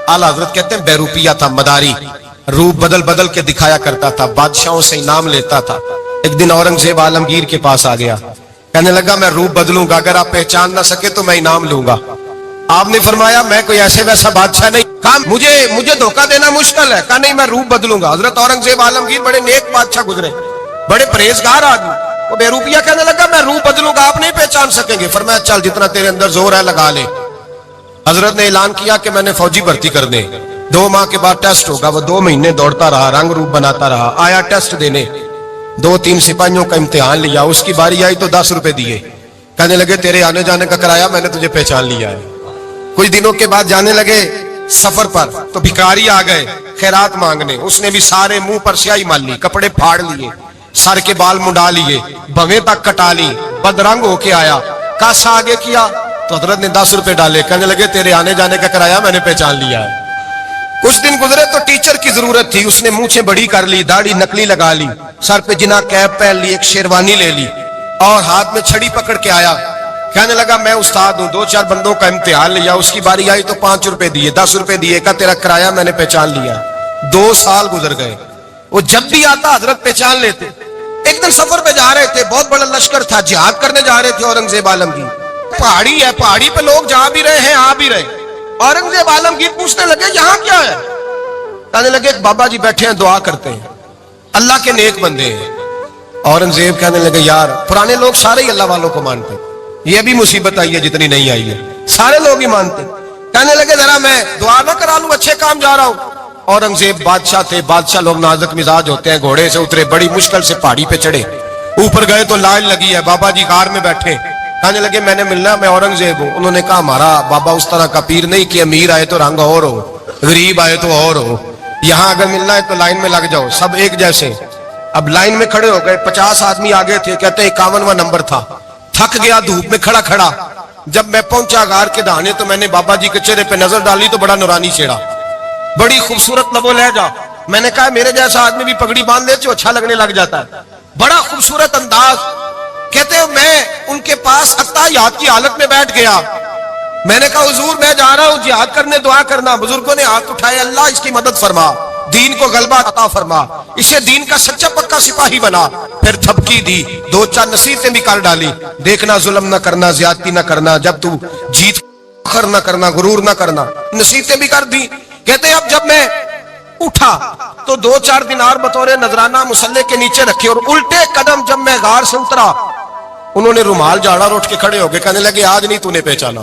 आला हजरत कहते हैं बेरूपिया था, मदारी, रूप बदल बदल के दिखाया करता था, बादशाहों से इनाम लेता था। एक दिन औरंगजेब आलमगीर के पास आ गया, कहने लगा मैं रूप बदलूंगा, अगर आप पहचान ना सके तो मैं इनाम लूंगा। आपने फरमाया मैं कोई ऐसे वैसा बादशाह नहीं, कहा मुझे धोखा देना मुश्किल है, कहा नहीं मैं रूप बदलूंगा। हजरत औरंगजेब आलमगीर बड़े नेक बादशाह गुजरे, बड़े परहेजगार आदमी, वो बेरूपिया कहने लगा मैं रूप बदलूंगा, आप नहीं पहचान सकेंगे। फरमाया चल जितना तेरे अंदर जोर है लगा ले। हजरत ने ऐलान किया कि मैंने फौजी भर्ती कर दे, 2 माह के बाद टेस्ट होगा। वो 2 महीने दौड़ता रहा, रंग रूप बनाता रहा, आया टेस्ट देने, 2-3 सिपाहियों का इम्तिहान लिया, उसकी बारी आई तो 10 रुपए दिए, कहने लगे तेरे आने जाने का किराया मैंने तुझे पहचान लिया है। कुछ दिनों के बाद जाने लगे सफर पर, तो भिखारी आ गए खैरात मांगने, उसने भी सारे मुंह पर स्याही मार ली, कपड़े फाड़ लिए, सर के बाल मुंडा लिए, भवें तक कटा ली, बदरंग होके आया, कासा आगे किया तो हजरत ने 10 रुपए डाले, कहने लगे तेरे आने जाने का किराया मैंने पहचान लिया है। कुछ दिन गुजरे तो टीचर की जरूरत थी, उसने मूछें बड़ी कर ली, दाढ़ी नकली लगा ली, सर पे जिना कैप पहन ली, एक शेरवानी ले ली और हाथ में छड़ी पकड़ के आया, कहने लगा मैं उस्ताद हूं, 2-4 बंदों का इम्तिहान लिया, उसकी बारी आई तो 5 रुपए दिए, 10 रुपए दिए, का तेरा किराया मैंने पहचान लिया। 2 साल गुजर गए, वो जब भी आता हजरत पहचान लेते। एक दिन सफर पे जा रहे थे, बहुत बड़ा लश्कर था, जिहाद करने जा रहे थे औरंगजेब आलमगीर, पहाड़ी है, पहाड़ी पे लोग जा भी रहे हैं आ भी रहे। औरंगजेब आलमगीर पूछने लगे यहाँ क्या है, कहने लगे एक बाबा जी बैठे हैं दुआ करते हैं, अल्लाह के नेक बंदे हैं। औरंगजेब कहने लगे यार पुराने लोग सारे ही अल्लाह वालों को मानते, ये भी मुसीबत आई है जितनी नहीं आई है, सारे लोग ही मानते। कहने लगे जरा मैं दुआ ना करा लूं, अच्छे काम जा रहा हूं। औरंगजेब बादशाह थे, बादशाह लोग नाजुक मिजाज होते हैं, घोड़े से उतरे, बड़ी मुश्किल से पहाड़ी पे चढ़े, ऊपर गए तो लाइन लगी है, बाबा जी कार में बैठे, कहने लगे मैंने मिलना, मैं औरंगजेब हूं। उन्होंने कहा हमारा बाबा उस तरह का पीर नहीं कि अमीर आए तो रंग और हो, गरीब आए तो और हो, यहाँ अगर मिलना है तो लाइन में लग जाओ, सब एक जैसे। अब लाइन में खड़े हो गए, 50 आदमी आगे थे, कहते 51वां नंबर था, थक गया धूप में खड़ा खड़ा। जब मैं पहुंचा गार के दहाने तो मैंने बाबा जी के चेहरे पे नजर डाली तो बड़ा नूरानी चेहरा, बड़ी खूबसूरत लबो लहजा। मैंने कहा मेरे जैसा आदमी भी पगड़ी बांध ले तो अच्छा लगने लग जाता है, बड़ा खूबसूरत अंदाज। कहते मैं उनके पास अत्ताहियात की हालत में बैठ गया, मैंने कहा हुजूर मैं जा रहा हूं जिहाद करने, दुआ करना। बुजुर्गों ने हाथ उठाए, अल्लाह इसकी मदद फरमा, दीन को गलबा अता फरमा, इसे दीन का सच्चा पक्का सिपाही बना। फिर थपकी दी, 2-4 नसीहतें भी कर डाली, देखना जुल्म न करना, ज्यादती न करना, जब तू जीत खर न करना, गुरूर न करना, नसीहतें भी कर दी। कहते अब जब मैं उठा तो 2-4 दिनार बतौरे नजराना मुसल्ले के नीचे रखे, और उल्टे कदम जब मैं गार से उतरा उन्होंने रुमाल झाड़ा और उठ के खड़े हो गए, कहने लगे आज नहीं तूने पहचाना,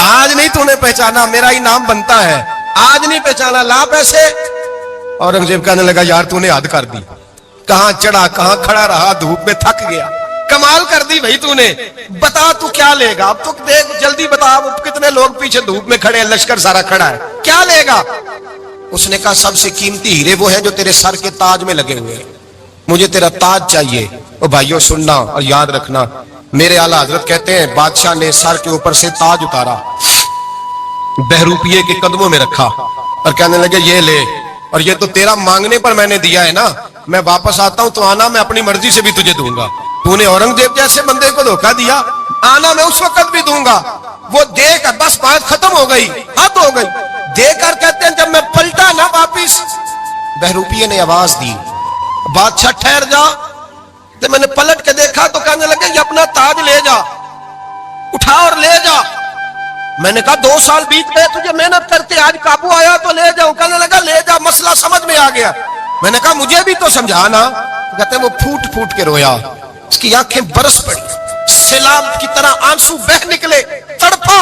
आज नहीं तूने पहचाना, मेरा ही नाम बनता है, आज नहीं पहचाना, ला पैसे। औरंगजेब कहने लगा यार तूने हद कर दी, कहां चढ़ा कहां खड़ा रहा, धूप में थक गया, कमाल कर दी भाई तूने, बता तू क्या लेगा, अब तू देख जल्दी बता, अब कितने लोग पीछे धूप में खड़े हैं, लश्कर सारा खड़ा है, क्या लेगा। उसने कहा सबसे कीमती हीरे वो है जो तेरे सर के ताज में लगे हुए हैं, मुझे तेरा ताज चाहिए। ओ भाइयों सुनना और याद रखना, मेरे आला हजरत कहते हैं बादशाह ने सर के ऊपर से ताज उतारा, बहरूपिये के कदमों में रखा और कहने लगे ये ले, और ये तो तेरा मांगने पर मैंने दिया है ना, मैं वापस आता हूं तो आना, मैं अपनी मर्जी से भी तुझे दूंगा। तूने औरंगजेब जैसे बंदे को धोखा दिया, आना मैं उस वक्त भी दूंगा। वो देकर बस बात खत्म हो गई, हद हो गई। देकर कहते हैं जब मैं पलटा ना वापिस, बहरूपिये ने आवाज दी बादशाह ठहर जा। तो मैंने पलट के देखा तो कहने लगे ये अपना ताज ले जा, उठा और ले जा। मैंने कहा 2 साल बीत गए तुझे मेहनत करते, आज काबू आया तो ले जाऊं। कहने लगा ले जा, मसला समझ में आ गया। मैंने कहा मुझे भी तो समझाना। तो कहते हैं वो फूट फूट के रोया, उसकी आंखें बरस पड़ी, सैलाब की तरह आंसू बह निकले, तड़पा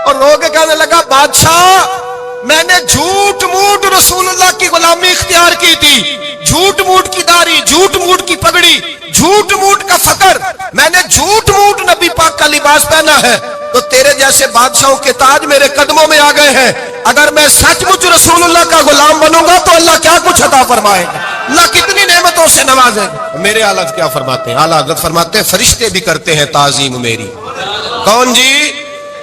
और रो के कहने लगा बादशाह मैंने झूठ मूठ रसूलुल्लाह की गुलामी इख्तियार की थी, झूठ मूठ की दाढ़ी, झूठ मूठ की पगड़ी, झूठ मूठ का फकर, मैंने झूठ मूठ नबी पाक का लिबास पहना है, तो तेरे जैसे बादशाहों के ताज मेरे कदमों में आ गए हैं। अगर मैं सचमुच रसूलुल्लाह का गुलाम बनूंगा तो अल्लाह क्या कुछ अता फरमाएगा, अल्लाह कितनी नेमतों से नवाजेगा। मेरे आला क्या फरमाते हैं, आला हज़रत फरमाते हैं फरिश्ते भी करते हैं ताजीम मेरी। कौन जी?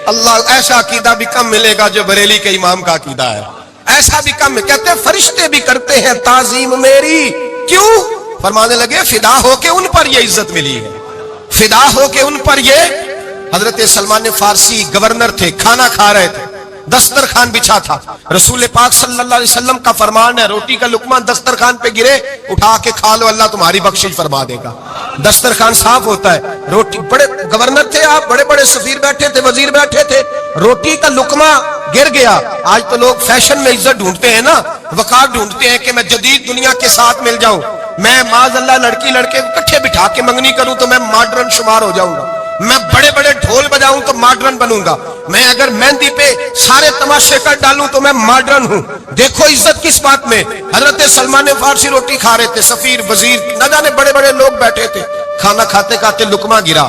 अल्लाह। ऐसा अकीदा भी कम मिलेगा जो बरेली के इमाम का अकीदा है, ऐसा भी कम। कहते हैं फरिश्ते भी करते हैं ताजीम मेरी। क्यों? फरमाने लगे फिदा होके उन पर ये इज्जत मिली है, फिदा होके उन पर ये। हजरत सलमान फारसी गवर्नर थे, खाना खा रहे थे, दस्तरखान बिछा था। रसूल पाक सल्लल्लाहु अलैहि वसल्लम का फरमान है, रोटी का लुकमा दस्तरखान पे गिरे उठा के खा लो, अल्लाह तुम्हारी बख्शिश फरमा देगा। दस्तरखान साफ होता है। रोटी, बड़े गवर्नर थे आप, बड़े बड़े सफीर बैठे थे, वजीर बैठे थे, रोटी का लुकमा गिर गया। आज तो लोग फैशन में इज्जत ढूंढते हैं ना, वकार ढूंढते हैं कि मैं जदीद दुनिया के साथ मिल जाऊं, मैं माज़अल्लाह लड़की लड़के इकट्ठे बिठा के मंगनी करूं तो मैं मॉडर्न शुमार हो जाऊंगा, मैं बड़े बड़े ढोल बजाऊं तो मॉडर्न बनूंगा, मैं अगर मेहंदी पे सारे तमाशे कर डालूं तो मैं मॉडर्न हूं। देखो इज्जत किस बात में। हजरत सलमान फारसी रोटी खा रहे थे, सफीर वजीर न जाने बड़े बड़े लोग बैठे थे, खाना खाते खाते लुकमा गिरा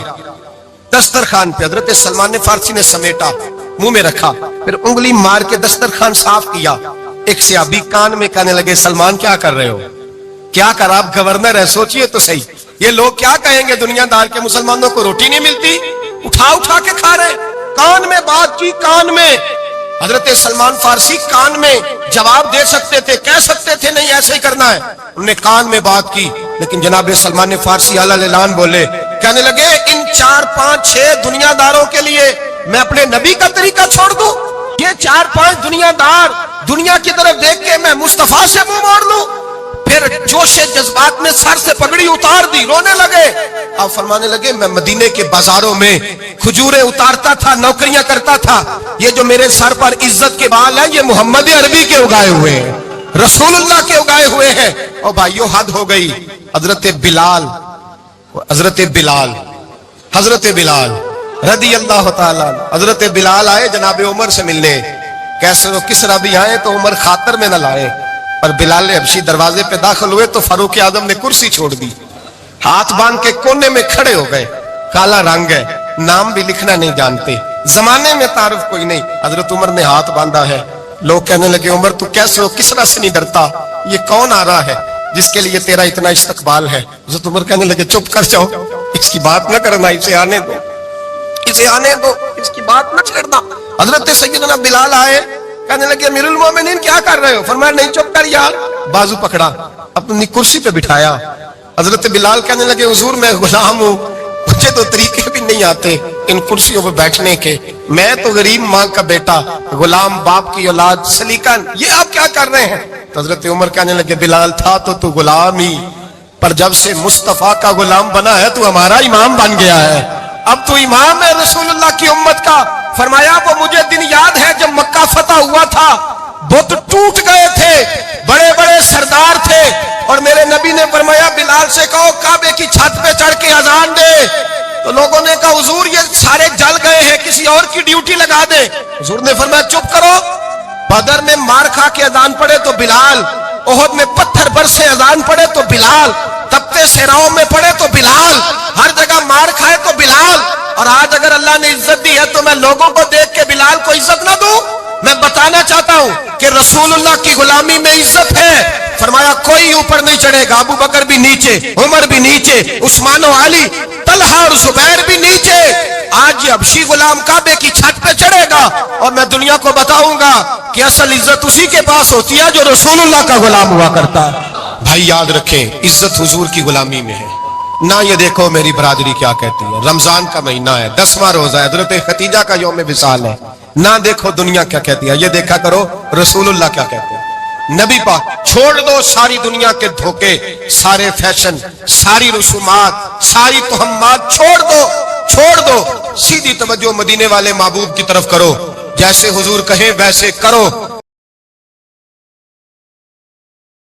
दस्तरखान पे। हजरत सलमान फारसी ने समेटा, मुंह में रखा, फिर उंगली मार के दस्तरखान साफ किया। एक सहाबी कान में कहने लगे, सलमान क्या कर रहे हो, क्या कर, आप गवर्नर है, सोचिए तो सही, ये लोग क्या कहेंगे दुनियादार के, मुसलमानों को रोटी नहीं मिलती, उठा उठा के खा रहे। कान में बात की, कान में। हजरत सलमान फारसी कान में जवाब दे सकते थे, कह सकते थे नहीं ऐसे ही करना है, उन्होंने कान में बात की। लेकिन जनाब सलमान फारसी आला ऐलान बोले, कहने लगे इन 4 5 6 दुनियादारों के लिए मैं अपने नबी का तरीका छोड़ दूं? ये 4 5 दुनियादार दुनिया की तरफ देख के मैं मुस्तफा से मुंह मोड़ लूं? फिर जोशे जज्बात में सर से पगड़ी उतार दी, रोने लगे। आप फरमाने लगे, मैं मदीने के बाजारों में खजूरें उतारता था, नौकरियां करता था, ये जो मेरे सर पर इज्जत के बाल हैं ये मोहम्मद अरबी के उगाए हुए हैं, रसूलुल्लाह के उगाए हुए हैं। और भाइयों हद हो गई। हजरत बिलाल रदी अल्लाह ताला, हजरत बिलाल आए जनाब उमर से मिलने, कैसे वो किस रबी आए तो उमर खातर में न लाए, पर बिलाल हबशी दरवाजे पे दाखिल हुए तो फारूक आजम ने कुर्सी छोड़ दी, हाथ बांध के कोने में खड़े हो गए। काला रंग है, नाम भी लिखना नहीं जानते, जमाने में तारुफ कोई नहीं। हजरत उमर ने हाथ बांधा है। लोग कहने लगे, उमर तू कैसे हो, किस तरह से नहीं डरता, ये कौन आ रहा है जिसके लिए तेरा इतना इस्तकबाल है? हजरत उमर कहने लगे, चुप कर जाओ, इसकी बात न करना, इसे आने दो, इसे आने दो, इसकी बात न छेड़ना। हजरत सैयदना बिलाल आए, कहने लगे, अमीरुल मोमिनीन क्या कर रहे हो? फरमाया, नहीं चुप कर यार। बाजू पकड़ा, अपनी कुर्सी पे बिठाया। हजरत बिलाल कहने लगे, हुजूर मैं गुलाम हूं, मुझे तो तरीके भी नहीं आते इन कुर्सियों पर बैठने के, मैं तो गरीब माँ का बेटा, गुलाम बाप की औलाद, सलीकन, ये आप क्या कर रहे हैं? तो हजरत उमर कहने लगे, बिलाल था तो तू गुलाम ही, पर जब से मुस्तफा का गुलाम बना है तू हमारा इमाम बन गया है, अब तू इमाम है रसूलुल्लाह की उम्मत का। फरमाया, वो मुझे दिन याद है जब मक्का फतह हुआ था, बुत टूट गए थे, बड़े बड़े सरदार थे, और मेरे नबी ने फरमाया, बिलाल से कहो काबे की छत पे चढ़ के अजान दे। तो लोगों ने कहा, हुजूर ये सारे जल गए हैं, किसी और की ड्यूटी लगा दे। हुजूर ने फरमाया, चुप करो, बदर में मार खा के अजान पड़े तो बिलाल, ओहद में पत्थर बरसे अजान पड़े तो बिलाल, तपते सेराओं में पड़े तो बिलाल, हर जगह मार खाए तो बिलाल। और आज अगर अल्लाह ने इज्जत दी है तो मैं लोगों को देख के बिलाल को इज्जत ना दूं? मैं बताना चाहता हूं कि रसूलुल्लाह की गुलामी में इज्जत है। फरमाया, कोई ऊपर नहीं चढ़ेगा, अबू बकर भी नीचे, उमर भी नीचे, उस्मान और अली, तलहा और जुबैर भी नीचे। आज ये हबशी गुलाम काबे की छत पे चढ़ेगा और मैं दुनिया को बताऊंगा कि असल इज्जत उसी के पास होती है जो रसूलुल्लाह का गुलाम हुआ करता है। भाई याद रखें, इज्जत हुजूर की गुलामी में है ना। ये देखो मेरी बरादरी क्या कहती है, रमजान का महीना है, 10वां रोजा है, हजरत खतीजा का यौम विसाल है, ना देखो दुनिया क्या कहती है, ये देखा करो रसूलुल्लाह क्या कहते हैं। नबी पाक, छोड़ दो सारी दुनिया के धोखे, सारे फैशन, सारी रसूमात, सारी तोहम्मात छोड़ दो, सीधी तवज्जो मदीने वाले महबूब की तरफ करो, जैसे हुजूर कहे वैसे करो।